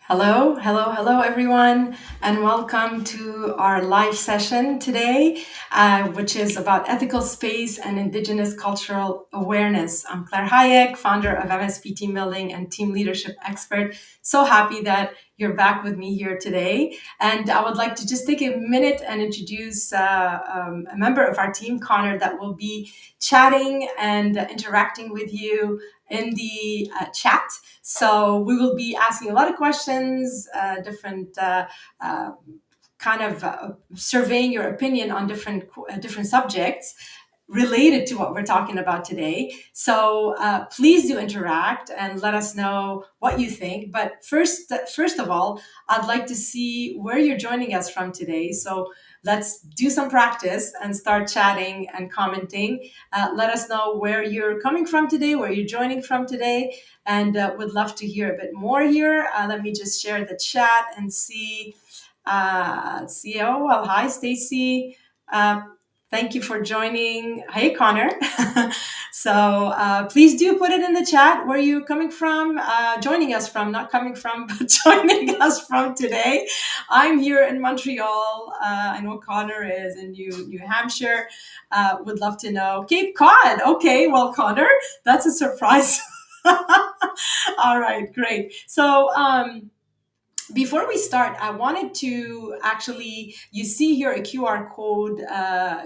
Hello, everyone, and welcome to our live session today, which is about ethical space and Indigenous cultural awareness. I'm Claire Hayek, founder of MSP Team Building and Team Leadership Expert. So happy that you're back with me here today. And I would like to just take a minute and introduce a member of our team, Connor, that will be chatting and interacting with you in the chat. So we will be asking a lot of questions, different kind of surveying your opinion on different subjects related to what we're talking about today. So please do interact and let us know what you think. But first of all, I'd like to see where you're joining us from today. So let's do some practice and start chatting and commenting. Let us know where you're coming from today, where you're joining from today, and would love to hear a bit more here. Let me just share the chat and see. See. Oh, well, hi, Stacy. Thank you for joining. Hey, Connor. So please do put it in the chat where you're coming from, joining us from, not coming from, but joining us from today. I'm here in Montreal. I know Connor is in New Hampshire. Would love to know. Cape Cod. Okay, well, Connor, that's a surprise. All right, great. So, before we start, I wanted to actually, you see here a QR code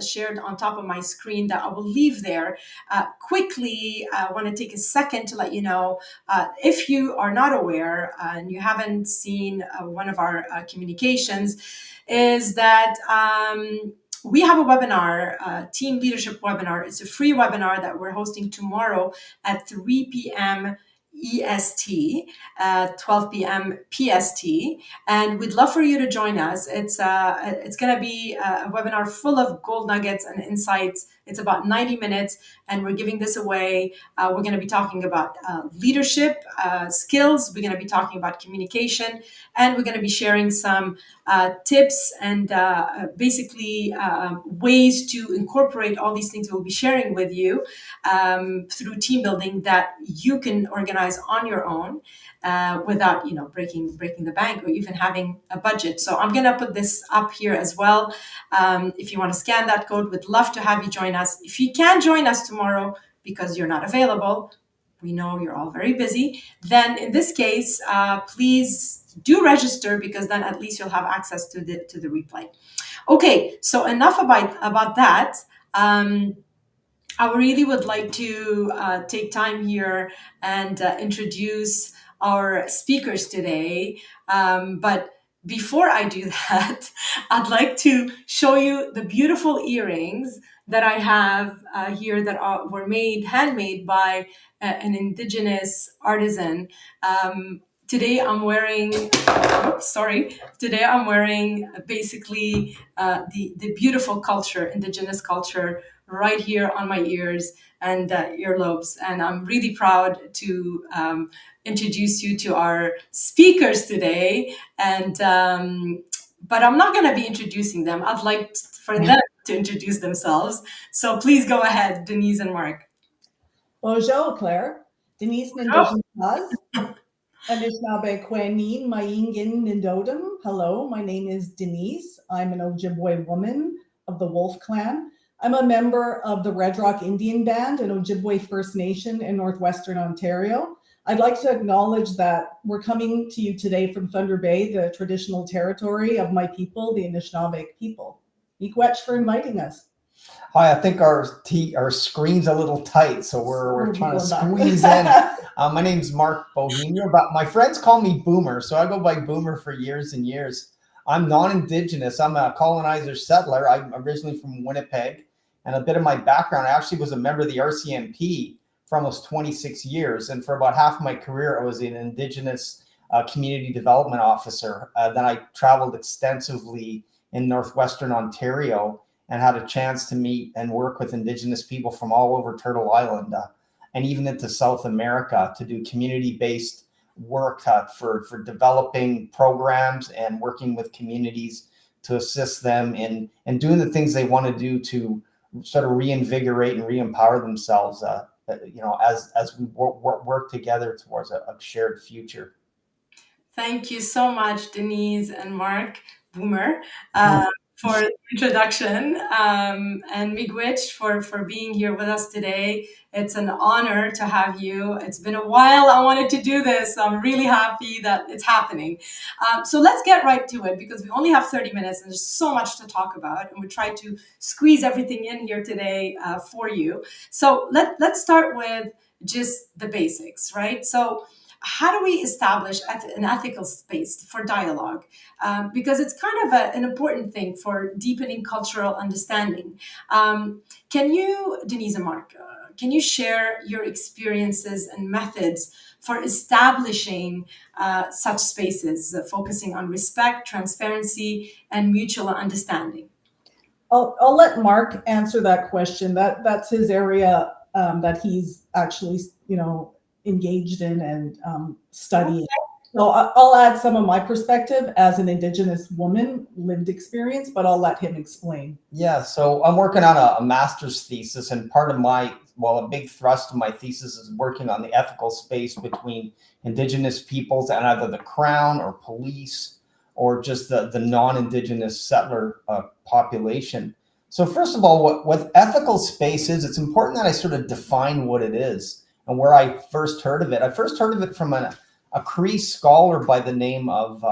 shared on top of my screen that I will leave there. Quickly, I want to take a second to let you know, if you are not aware and you haven't seen one of our communications, is that we have a webinar, team leadership webinar. It's a free webinar that we're hosting tomorrow at 3 p.m. EST, 12 p.m. PST, and we'd love for you to join us. It's going to be a webinar full of gold nuggets and insights. It's about 90 minutes, and we're giving this away. We're going to be talking about leadership skills. We're going to be talking about communication, and we're going to be sharing some tips and basically ways to incorporate all these things we'll be sharing with you through team building that you can organize on your own without breaking the bank or even having a budget. So I'm going to put this up here as well. If you want to scan that code, we'd love to have you join us. If you can join us tomorrow because you're not available, we know you're all very busy, then in this case, please do register, because then at least you'll have access to the replay. Okay, so enough about that. I really would like to take time here and introduce our speakers today. But before I do that, I'd like to show you the beautiful earrings that I have here that were handmade by an Indigenous artisan. Today I'm wearing, Today I'm wearing basically the beautiful culture, Indigenous culture, right here on my ears and earlobes. And I'm really proud to introduce you to our speakers today. And but I'm not going to be introducing them. I'd like for them to introduce themselves. So please go ahead, Denise and Mark. Bonjour, Claire. Denise Nindojan. Anishinaabe Kwenin Mayingin Nindodum. Hello, my name is Denise. I'm an Ojibwe woman of the Wolf Clan. I'm a member of the Red Rock Indian Band, an Ojibwe First Nation in Northwestern Ontario. I'd like to acknowledge that we're coming to you today from Thunder Bay, the traditional territory of my people, the Anishinaabe people. Miigwech for inviting us. Hi, I think our screen's a little tight, so we're trying to squeeze in. My name's Mark Bohemia, but my friends call me Boomer, so I go by Boomer for years and years. I'm non-Indigenous. I'm a colonizer settler. I'm originally from Winnipeg, and a bit of my background, I actually was a member of the RCMP for almost 26 years, and for about half my career, I was an Indigenous community development officer. Then I traveled extensively in Northwestern Ontario and had a chance to meet and work with Indigenous people from all over Turtle Island and even into South America to do community-based work for developing programs and working with communities to assist them in doing the things they want to do to sort of reinvigorate and re-empower themselves, as we work together towards a shared future. Thank you so much, Denise and Mark Boomer, for the introduction, and Miigwech for being here with us today. It's an honor to have you. It's been a while I wanted to do this. I'm really happy that it's happening. So let's get right to it because we only have 30 minutes and there's so much to talk about, and we try to squeeze everything in here today for you. So let's start with just the basics, right? So how do we establish an ethical space for dialogue? Because it's kind of an important thing for deepening cultural understanding. Can you, Denise and Mark, can you share your experiences and methods for establishing such spaces, focusing on respect, transparency, and mutual understanding? I'll let Mark answer that question. That's his area that he's actually, engaged in and studying. So I'll add some of my perspective as an Indigenous woman, lived experience, but I'll let him explain. Yeah, so I'm working on a master's thesis, and part of a big thrust of my thesis is working on the ethical space between Indigenous peoples and either the Crown or police or just the non-Indigenous settler population. So first of all, what ethical space is, it's important that I sort of define what it is and where I first heard of it. I first heard of it from a Cree scholar by the name of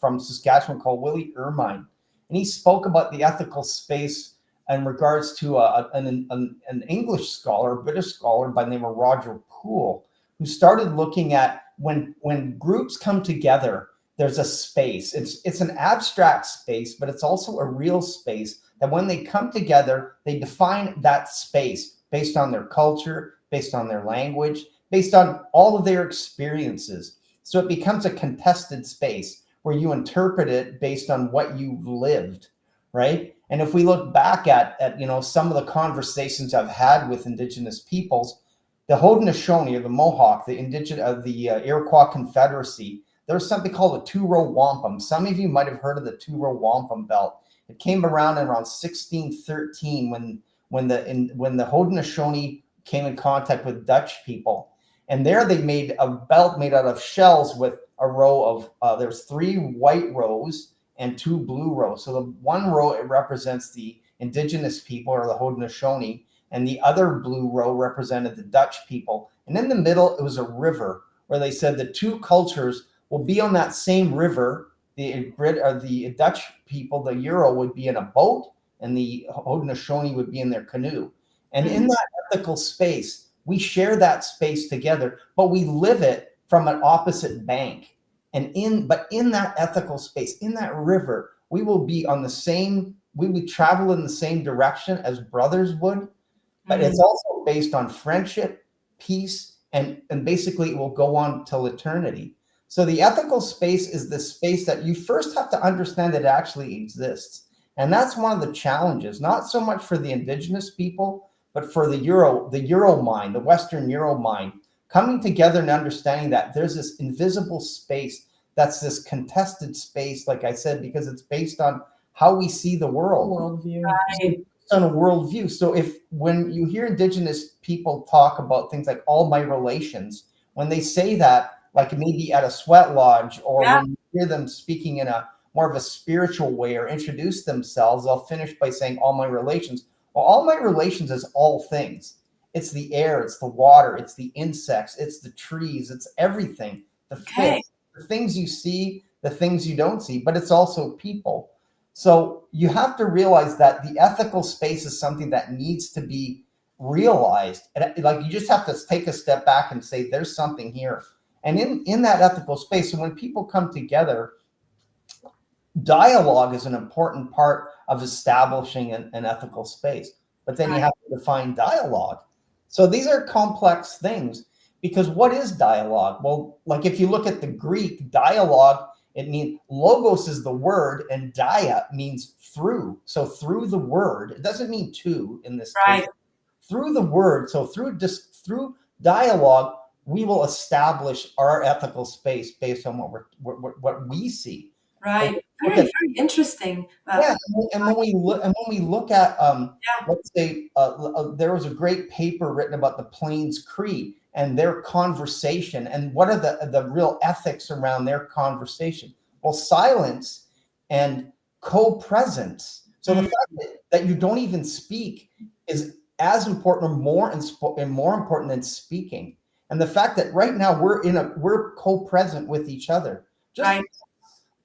from Saskatchewan called Willie Ermine. And he spoke about the ethical space in regards to an English scholar, a British scholar by the name of Roger Poole, who started looking at when groups come together, there's a space. It's an abstract space, but it's also a real space that when they come together, they define that space based on their culture, based on their language, based on all of their experiences. So it becomes a contested space where you interpret it based on what you've lived, right? And if we look back at some of the conversations I've had with Indigenous peoples, the Haudenosaunee or the Mohawk, the Iroquois Confederacy, there's something called a two-row wampum. Some of you might have heard of the two-row wampum belt. It came around in around 1613 when the Haudenosaunee came in contact with Dutch people. And there they made a belt made out of shells with a row of, there's 3 white rows and 2 blue rows. So the one row, it represents the Indigenous people or the Haudenosaunee, and the other blue row represented the Dutch people. And in the middle, it was a river where they said the two cultures will be on that same river. The Dutch people, the Euro, would be in a boat, and the Haudenosaunee would be in their canoe. And in that ethical space, we share that space together, but we live it from an opposite bank. But in that ethical space, in that river, we will travel in the same direction as brothers would, but it's also based on friendship, peace, and basically it will go on till eternity. So the ethical space is the space that you first have to understand that it actually exists. And that's one of the challenges, not so much for the Indigenous people, but for the Euro mind, the Western Euro mind, coming together and understanding that there's this invisible space that's this contested space, like I said, because it's based on how we see the world. Worldview. Right. On a worldview. So when you hear Indigenous people talk about things like all my relations, when they say that, like maybe at a sweat lodge, or when you hear them speaking in a more of a spiritual way or introduce themselves, they'll finish by saying all my relations. Well, all my relations is all things. It's the air, it's the water, it's the insects, it's the trees, it's everything. The fish, the things you see, the things you don't see, but it's also people. So you have to realize that the ethical space is something that needs to be realized. And like you just have to take a step back and say, there's something here. And in that ethical space, so when people come together, dialogue is an important part of establishing an ethical space. But then you have to define dialogue. So these are complex things, because what is dialogue? Well, like if you look at the Greek, dialogue, it means logos is the word, and dia means through. So through the word, it doesn't mean to in this case. Through the word, so through dialogue, we will establish our ethical space based on what we see. Right. Look Very, at very interesting. Yeah, and when we look at Yeah. let's say there was a great paper written about the Plains Cree and their conversation, and what are the real ethics around their conversation? Well, silence and co-presence. So the Mm, fact that you don't even speak is as important or more important than speaking. And the fact that right now we're co-present with each other. Just right.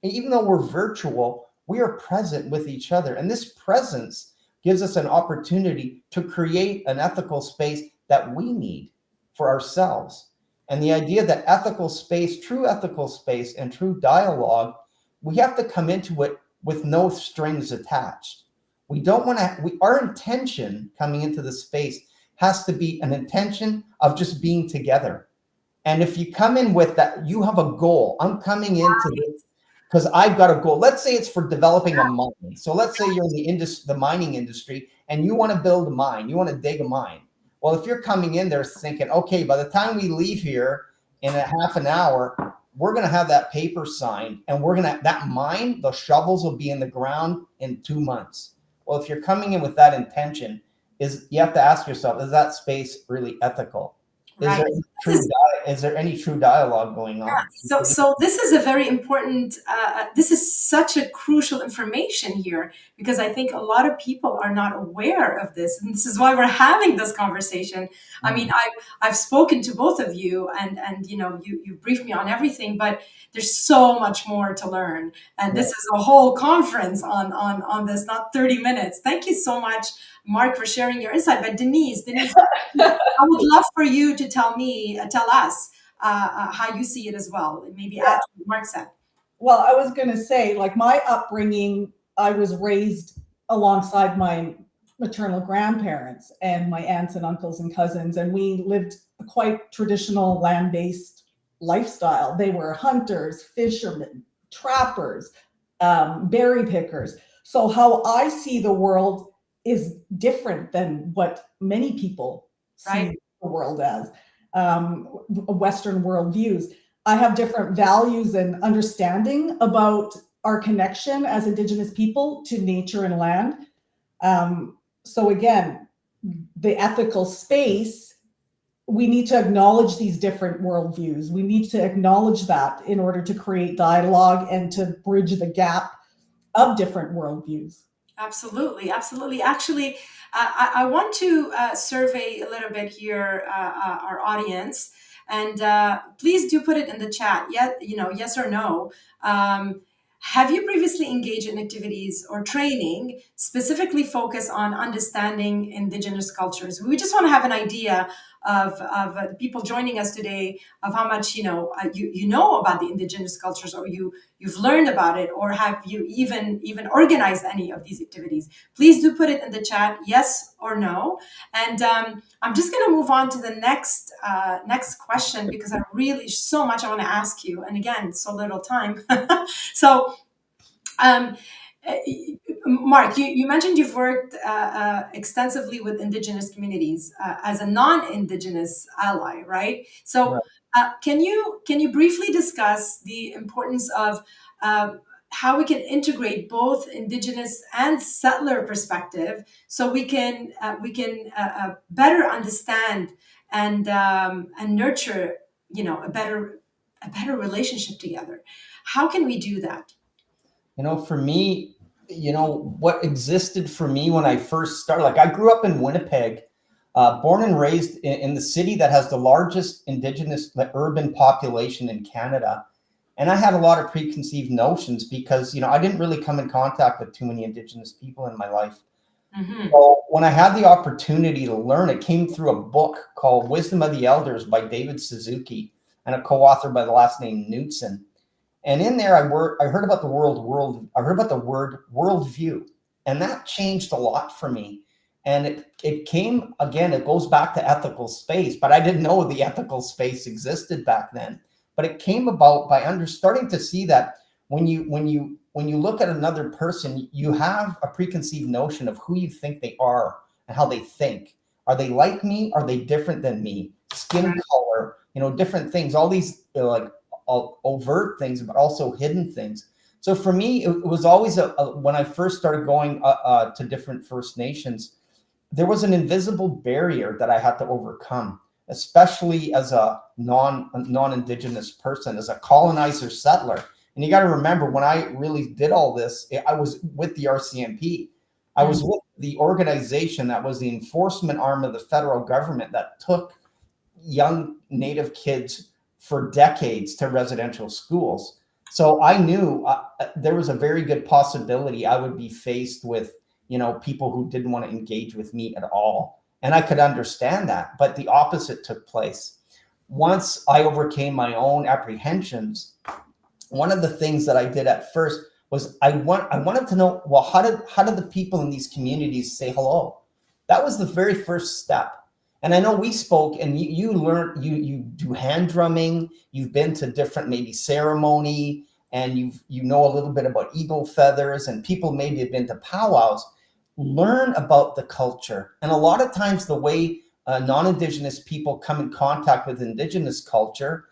even though we're virtual, we are present with each other. And this presence gives us an opportunity to create an ethical space that we need for ourselves. And the idea that ethical space, true ethical space, and true dialogue, we have to come into it with no strings attached. We don't want to, our intention coming into the space has to be an intention of just being together. And if you come in with that, you have a goal. I'm coming into this because I've got a goal. Let's say it's for developing a mine. So let's say you're in the mining industry and you want to build a mine, you want to dig a mine. Well, if you're coming in there thinking, okay, by the time we leave here in a half an hour, we're going to have that paper signed and that mine, the shovels will be in the ground in 2 months. Well, if you're coming in with that intention, you have to ask yourself, is that space really ethical? Right. Is there any true dialogue going on? So this is a very important. This is such a crucial information here because I think a lot of people are not aware of this, and this is why we're having this conversation. I mean, I've spoken to both of you, and you briefed me on everything, but there's so much more to learn, and this is a whole conference on this, not 30 minutes. Thank you so much, Mark, for sharing your insight. But Denise, I would love for you to tell us how you see it as well. Maybe add to what Mark said. Well, I was going to say, like my upbringing, I was raised alongside my maternal grandparents and my aunts and uncles and cousins, and we lived a quite traditional land-based lifestyle. They were hunters, fishermen, trappers, berry pickers. So how I see the world is different than what many people see the world as, Western world views. I have different values and understanding about our connection as Indigenous people to nature and land. So again, the ethical space, we need to acknowledge these different worldviews. We need to acknowledge that in order to create dialogue and to bridge the gap of different worldviews. Absolutely, absolutely. Actually, I want to survey a little bit here our audience, and please do put it in the chat. Yes or no. Have you previously engaged in activities or training specifically focused on understanding Indigenous cultures? We just want to have an idea of the people joining us today of how much you know about the Indigenous cultures, or you've learned about it, or have you even organized any of these activities. Please do put it in the chat, yes or no. And I'm just going to move on to the next question, because I really so much I want to ask you, and again, so little time. So Mark, you mentioned you've worked extensively with Indigenous communities as a non-Indigenous ally, right? So, can you briefly discuss the importance of how we can integrate both Indigenous and settler perspective, so we can better understand and nurture, a better relationship together? How can we do that? For me, what existed for me when I first started, like I grew up in Winnipeg, born and raised in the city that has the largest Indigenous urban population in Canada. And I had a lot of preconceived notions because, I didn't really come in contact with too many Indigenous people in my life. Mm-hmm. So when I had the opportunity to learn, it came through a book called Wisdom of the Elders by David Suzuki and a co-author by the last name Knudsen. And in there, I heard about the word worldview, and that changed a lot for me. And it came, again, it goes back to ethical space, but I didn't know the ethical space existed back then. But it came about by starting to see that when you look at another person, you have a preconceived notion of who you think they are and how they think. Are they like me? Are they different than me? Skin color, different things, all these overt things, but also hidden things. So for me, it was always when I first started going to different First Nations, there was an invisible barrier that I had to overcome, especially as a non-Indigenous person, as a colonizer settler. And you got to remember, when I really did all this, I was with the RCMP. I was with the organization that was the enforcement arm of the federal government that took young Native kids for decades to residential schools. So I knew there was a very good possibility I would be faced with, people who didn't want to engage with me at all. And I could understand that, but the opposite took place. Once I overcame my own apprehensions, one of the things that I did at first was I wanted to know, well, how did the people in these communities say hello? That was the very first step. And I know we spoke, and you learned, you do hand drumming, you've been to different maybe ceremony, and you know a little bit about eagle feathers, and people maybe have been to powwows. Learn about the culture. And a lot of times the way non-Indigenous people come in contact with Indigenous culture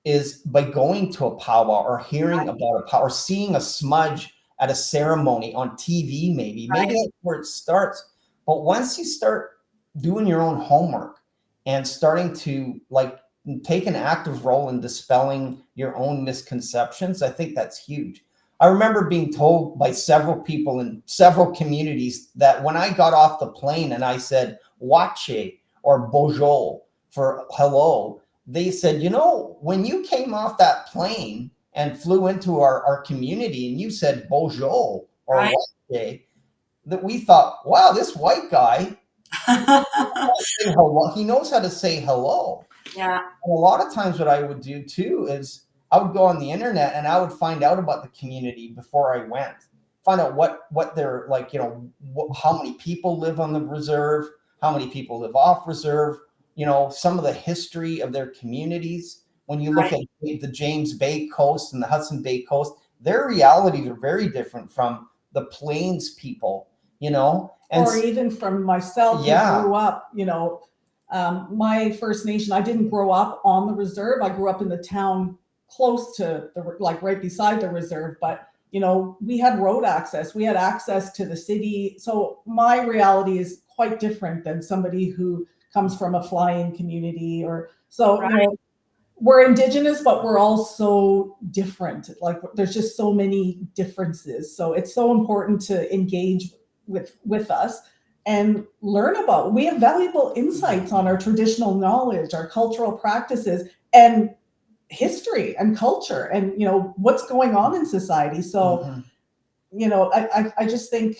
is by going to a powwow or hearing about a powwow or seeing a smudge at a ceremony on TV, maybe that's where it starts. But once you start doing your own homework and starting to take an active role in dispelling your own misconceptions, I think that's huge. I remember being told by several people in several communities that when I got off the plane and I said "wache" or "bonjour" for hello, they said, when you came off that plane and flew into our community and you said bonjour or wache, that we thought, wow, this white guy, he knows how to say hello. Yeah. And a lot of times what I would do too is I would go on the internet and I would find out about the community before I went, find out what they're like, how many people live on the reserve, how many people live off reserve, some of the history of their communities. When you look at the James Bay coast and the Hudson Bay coast, their realities are very different from the Plains people, and or even from myself, who grew up, my First Nation, I didn't grow up on the reserve. I grew up in the town close to right beside the reserve, but we had road access, we had access to the city. So my reality is quite different than somebody who comes from a fly-in community we're Indigenous, but we're also different. There's just so many differences. So it's so important to engage with us and learn about. We have valuable insights on our traditional knowledge, our cultural practices, and history and culture, and what's going on in society. So I just think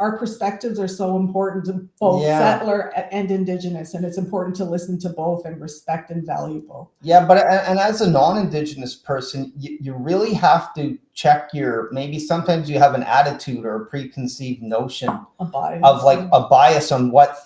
our perspectives are so important to both settler and Indigenous, and it's important to listen to both and respect and value both. Yeah, but and as a non-Indigenous person, you really have to check maybe sometimes you have an attitude or a preconceived notion of a bias on what,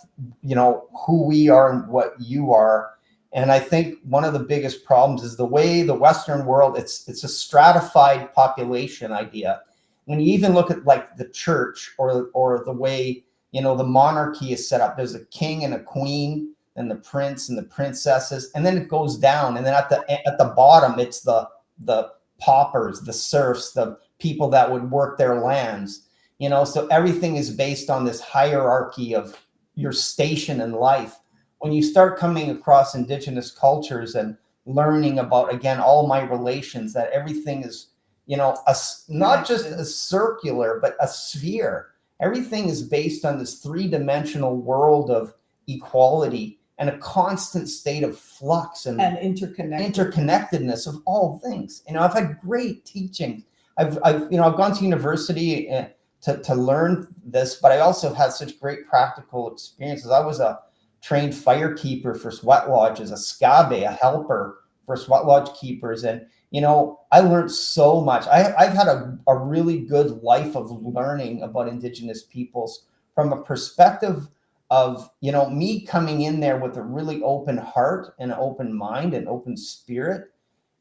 who we are and what you are. And I think one of the biggest problems is the way the Western world, it's a stratified population idea. When you even look at the church or the way, the monarchy is set up, there's a king and a queen and the prince and the princesses, and then it goes down. And then at the bottom, it's the paupers, the serfs, the people that would work their lands, so everything is based on this hierarchy of your station in life. When you start coming across Indigenous cultures and learning about, again, all my relations, that everything is, not just a circular, but a sphere. Everything is based on this three-dimensional world of equality and a constant state of flux and interconnectedness of all things. I've had great teaching. I've gone to university to learn this, but I also had such great practical experiences. I was a trained firekeeper for sweat lodges, a scabe, a helper for sweat lodge keepers, and I learned so much. I've had a really good life of learning about Indigenous peoples from a perspective of, me coming in there with a really open heart and open mind and open spirit.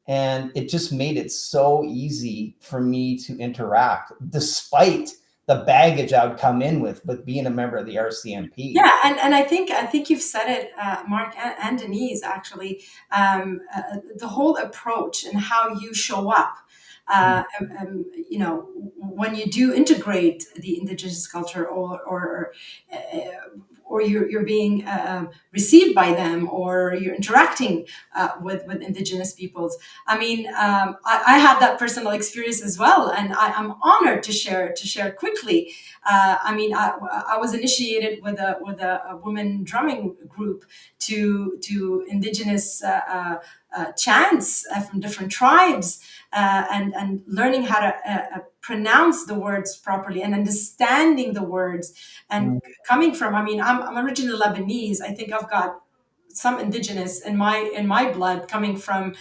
And it just made it so easy for me to interact, despite the baggage I would come in with being a member of the RCMP. Yeah, and I think you've said it, Mark and Denise. Actually, the whole approach and how you show up. When you do integrate the Indigenous culture, or you're being received by them, or you're interacting with Indigenous peoples. I mean, I had that personal experience as well, and I'm honored to share quickly. I was initiated with a woman drumming group to Indigenous chants from different tribes, and learning how to pronounce the words properly and understanding the words, and coming from. I'm originally Lebanese. I think I've got some Indigenous in my blood, coming from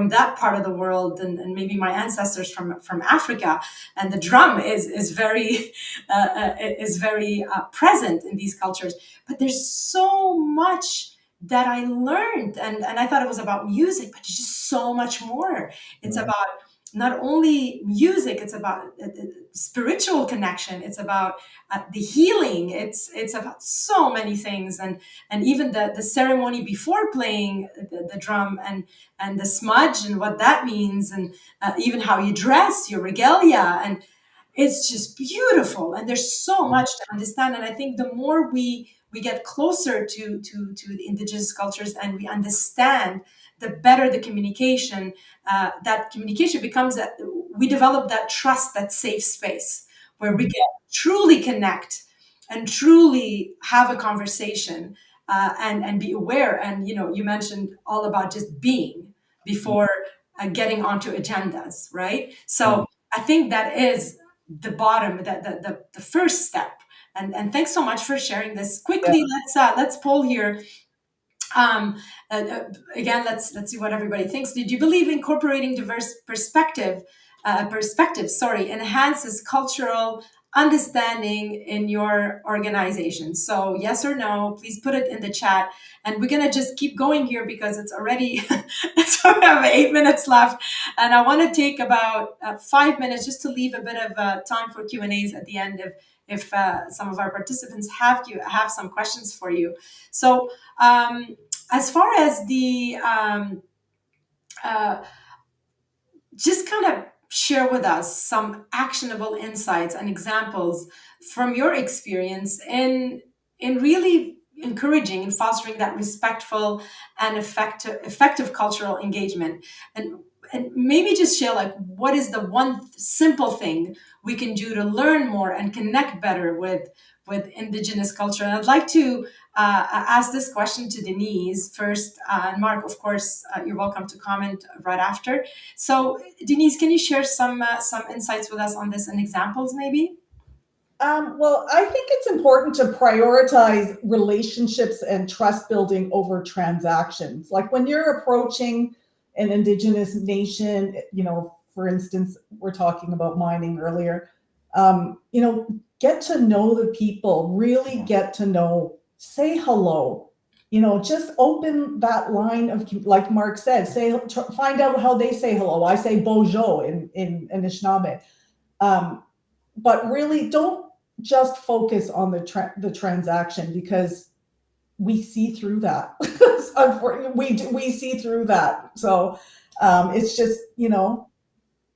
that part of the world, and maybe my ancestors from Africa. And the drum is very present in these cultures. But there's so much that I learned, and I thought it was about music, but it's just so much more. It's about not only music, it's about spiritual connection, it's about the healing, it's about so many things. And even the ceremony before playing the drum, and the smudge and what that means, and even how you dress, your regalia, and it's just beautiful. And there's so much to understand. And I think the more we get closer to the Indigenous cultures, and we understand, the better the communication. That communication becomes we develop that trust, that safe space where we can truly connect and truly have a conversation, and be aware. And you mentioned all about just being before getting onto agendas, right? So I think that is the bottom, the first step. And thanks so much for sharing this. Quickly, let's poll here. Um, Again, let's see what everybody thinks. Did you believe incorporating diverse perspectives, enhances cultural understanding in your organization? So yes or no, please put it in the chat. And we're gonna just keep going here because it's already so we have 8 minutes left, and I want to take about 5 minutes just to leave a bit of time for Q&As at the end, if some of our participants have some questions for you. So as far as the just kind of share with us some actionable insights and examples from your experience in really encouraging and fostering that respectful and effective cultural engagement. And maybe just share, like, what is the one simple thing we can do to learn more and connect better with Indigenous culture. And I'd like to ask this question to Denise first. And Mark, of course, you're welcome to comment right after. So, Denise, can you share some insights with us on this and examples, maybe? Well, I think it's important to prioritize relationships and trust building over transactions. Like when you're approaching an Indigenous nation, for instance, we're talking about mining earlier, get to know the people, really get to know, say hello, just open that line of, like Mark said, find out how they say hello. I say bonjour in Anishinaabe. But really don't just focus on the transaction, because we see through that. Unfortunately, we see through that. So it's just,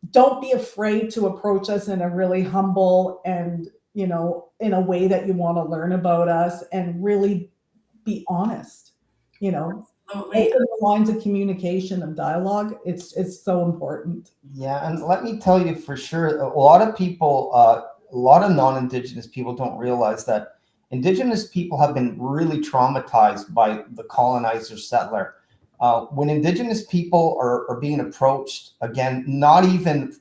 don't be afraid to approach us in a really humble and, in a way that you want to learn about us, and really be honest, open the lines of communication and dialogue. It's so important. Yeah, and let me tell you for sure, a lot of people, a lot of non-Indigenous people don't realize that Indigenous people have been really traumatized by the colonizer settler. When Indigenous people are being approached, again, not even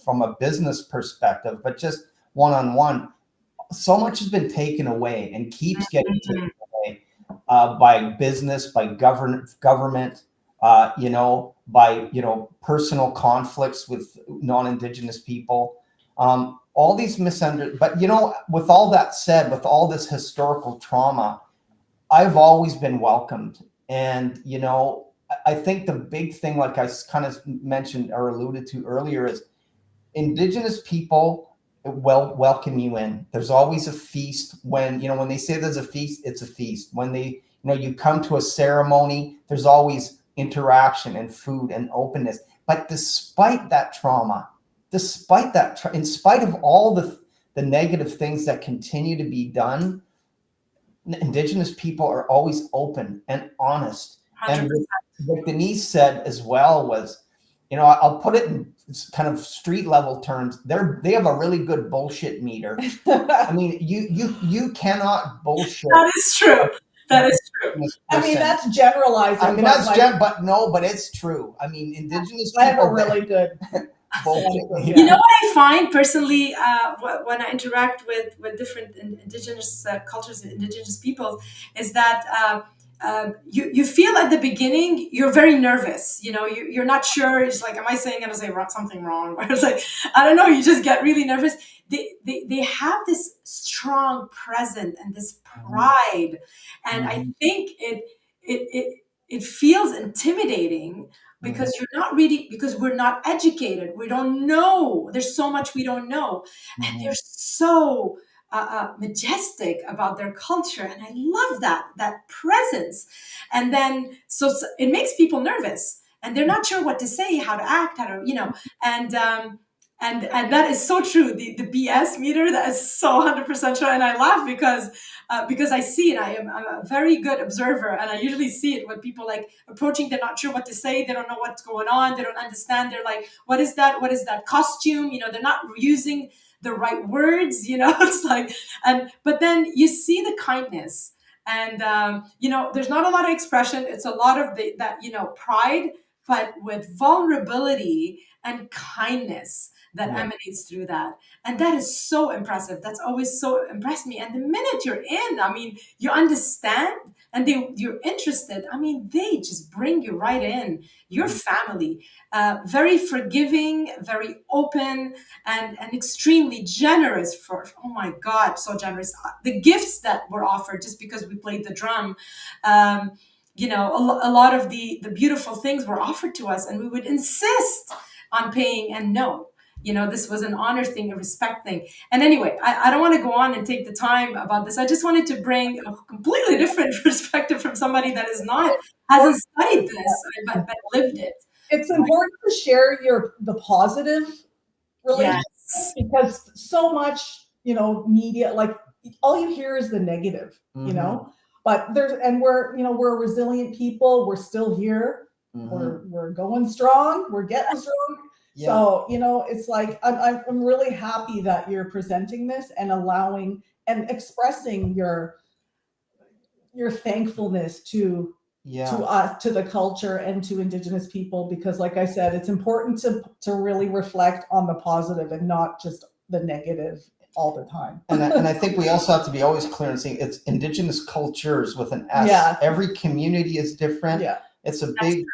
from a business perspective, but just one-on-one, so much has been taken away and keeps getting taken away by business, by government, by personal conflicts with non-Indigenous people. All these but with all that said, with all this historical trauma, I've always been welcomed. And I think the big thing, like I kind of mentioned or alluded to earlier, is Indigenous people welcome you in. There's always a feast. When they say there's a feast, it's a feast. When you come to a ceremony, there's always interaction and food and openness. But despite that trauma, in spite of all the negative things that continue to be done, Indigenous people are always open and honest. 100%. And what Denise said as well was, I'll put it in kind of street level terms. They have a really good bullshit meter. I mean, you cannot bullshit. That is true. That is true. I mean, that's generalizing. I mean, but it's true. I mean, Indigenous people. I have a really good bullshit. You know what I find personally when I interact with different Indigenous cultures and Indigenous peoples is that you feel at the beginning you're very nervous. You're not sure. It's like, am I saying I'm saying something wrong? Or it's like, I don't know. You just get really nervous. They have this strong presence and this pride, and I think it feels intimidating because because we're not educated. We don't know. There's so much we don't know, and they're so majestic about their culture, and I love that presence. And then so it makes people nervous, and they're not sure what to say, how to act, how to and that is so true. The BS meter, that is so 100% true, and I laugh because I see it. I'm a very good observer, and I usually see it when people like approaching. They're not sure what to say. They don't know what's going on. They don't understand. They're like, "What is that? What is that costume?" They're not using the right words. It's like, but then you see the kindness, and there's not a lot of expression. It's a lot of that pride, but with vulnerability and kindness that emanates through that. And that is so impressive. That's always so impressed me. And the minute you're in, I mean, you understand and you're interested. I mean, they just bring you right in. Your family, very forgiving, very open, and extremely generous oh my God, so generous. The gifts that were offered just because we played the drum, a lot of the beautiful things were offered to us, and we would insist on paying. And no, this was an honor thing, a respect thing. And anyway, I don't want to go on and take the time about this. I just wanted to bring a completely different perspective from somebody that hasn't studied this, but lived it. It's important to share the positive relationship, because so much, media, like all you hear is the negative, but we're a resilient people. We're still here. We're going strong. We're getting strong. Yeah. So, it's like, I'm really happy that you're presenting this and allowing and expressing your thankfulness to us, to the culture, and to Indigenous people, because like I said, it's important to really reflect on the positive and not just the negative all the time. And I think we also have to be always clear in saying it's Indigenous cultures with an S. Yeah. Every community is different. Yeah. It's a big,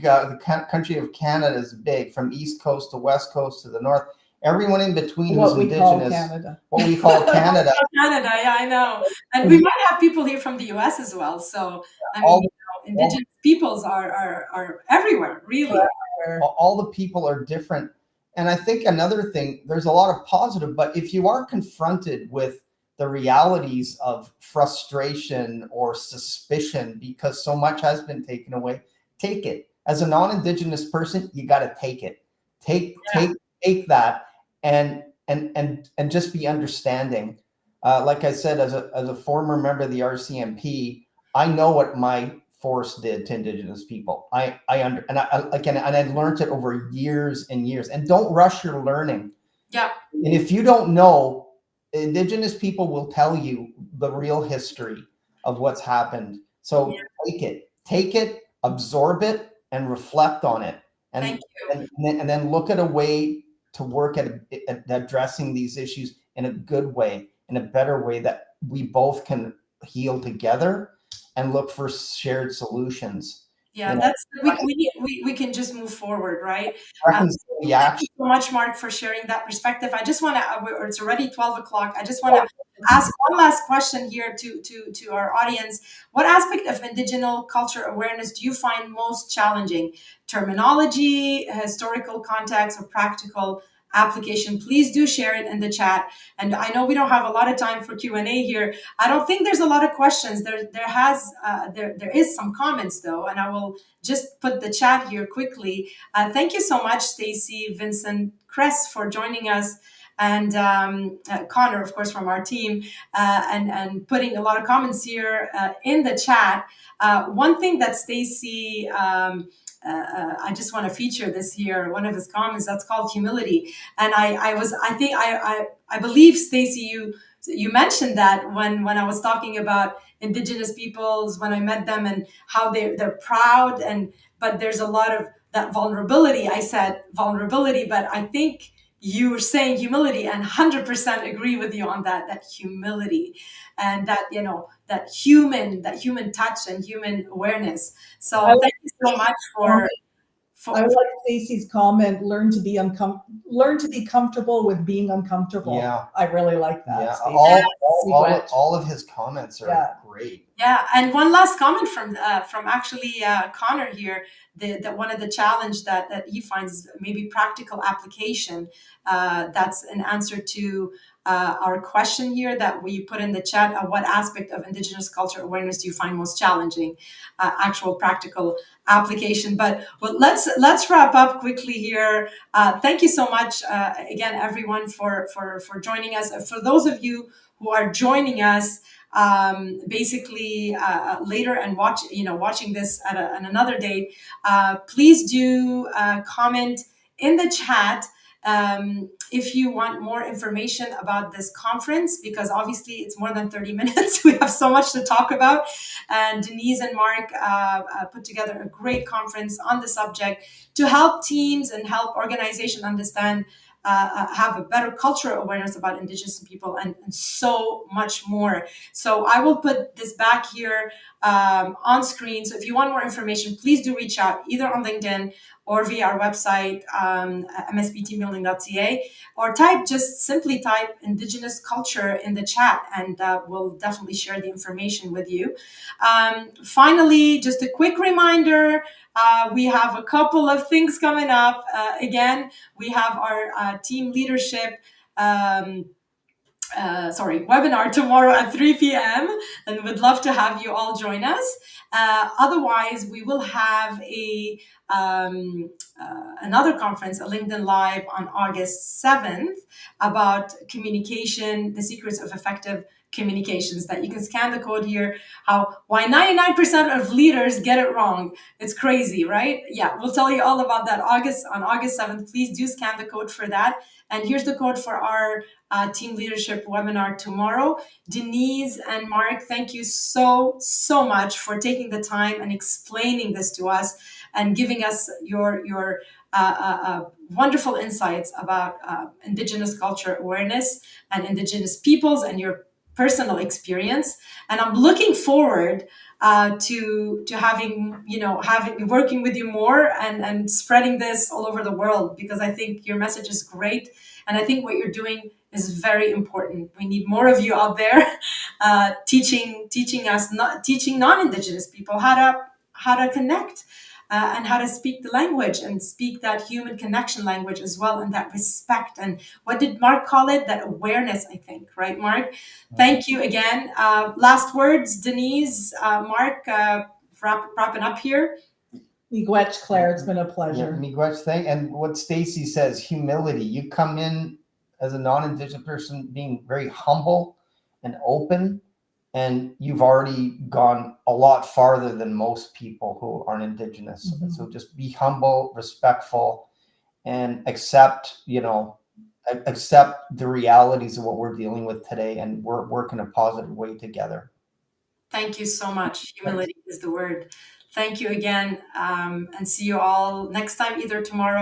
the country of Canada is big, from East Coast to West Coast to the North. Everyone in between who's Indigenous. What we call Canada. Canada, yeah, I know. And we might have people here from the US as well. So, I mean, Indigenous peoples are everywhere, really. All the people are different. And I think another thing, there's a lot of positive, but if you are confronted with the realities of frustration or suspicion because so much has been taken away, take it. As a non-Indigenous person, you got to take it. Take that and just be understanding. Like I said, as a former member of the RCMP, I know what my force did to Indigenous people. I learned it over years and years. And don't rush your learning. Yeah. And if you don't know, Indigenous people will tell you the real history of what's happened. So take it, absorb it, and reflect on it. And then look at a way to work at addressing these issues in a good way, in a better way that we both can heal together and look for shared solutions. Yeah, that's we can just move forward, right? Thank you so much, Mark, for sharing that perspective. I just want to, it's already 12 o'clock. I just want to ask one last question here to our audience. What aspect of Indigenous culture awareness do you find most challenging? Terminology, historical context, or practical application, please do share it in the chat. And I know we don't have a lot of time for Q&A here. I don't think there's a lot of questions. There is some comments though, and I will just put the chat here quickly. Thank you so much, Stacy, Vincent, Cress, for joining us, and Connor, of course, from our team, and putting a lot of comments here in the chat. One thing that Stacy, I just want to feature this here. One of his comments, that's called humility, and I believe, Stacy, you mentioned that when I was talking about Indigenous peoples, when I met them, and how they're proud, but there's a lot of that vulnerability. I said vulnerability, but I think you were saying humility, and 100% agree with you on that humility, and that, that human touch and human awareness. So thank you so much for I like Stacey's comment, learn to be comfortable with being uncomfortable. Yeah. I really like that. Yeah. All of his comments are great. Yeah, and one last comment from actually Connor here. That one of the challenge that he finds is maybe practical application. That's an answer to our question here that we put in the chat. What aspect of Indigenous culture awareness do you find most challenging? Actual practical application. But let's wrap up quickly here. Thank you so much again, everyone, for joining us. For those of you who are joining us basically later and watching this at another date, please do comment in the chat if you want more information about this conference, because obviously it's more than 30 minutes. We have so much to talk about. And Denise and Mark put together a great conference on the subject to help teams and help organizations understand, have a better cultural awareness about Indigenous people, and so much more. So I will put this back here on screen. So if you want more information, please do reach out either on LinkedIn or via our website, msbteambuilding.ca, or simply type Indigenous culture in the chat, and we'll definitely share the information with you. Finally, just a quick reminder, we have a couple of things coming up. Again, we have our team leadership webinar tomorrow at 3 p.m. and would love to have you all join us. Otherwise, we will have another conference, a LinkedIn Live on August 7th, about communication, the secrets of effective communications, that you can scan the code here, why 99% of leaders get it wrong. It's crazy, right? Yeah, we'll tell you all about that on August 7th. Please do scan the code for that. And here's the code for our team leadership webinar tomorrow. Denise and Mark, thank you so much for taking the time and explaining this to us and giving us your wonderful insights about Indigenous culture awareness and Indigenous peoples and your personal experience. And I'm looking forward to working with you more and spreading this all over the world, because I think your message is great, and I think what you're doing is very important. We need more of you out there teaching non-Indigenous people how to connect and how to speak the language and speak that human connection language as well, and that respect. And what did Mark call it? That awareness, I think, right, Mark? Thank you again. Last words, Denise, Mark, wrapping up here. Miigwech, Claire, it's been a pleasure. Miigwech, thank. And what Stacy says, humility. You come in as a non-Indigenous person being very humble and open, and you've already gone a lot farther than most people who aren't Indigenous. Mm-hmm. So just be humble, respectful, and accept the realities of what we're dealing with today, and work in a positive way together. Thank you so much. Humility is the word. Thank you again, and see you all next time, either tomorrow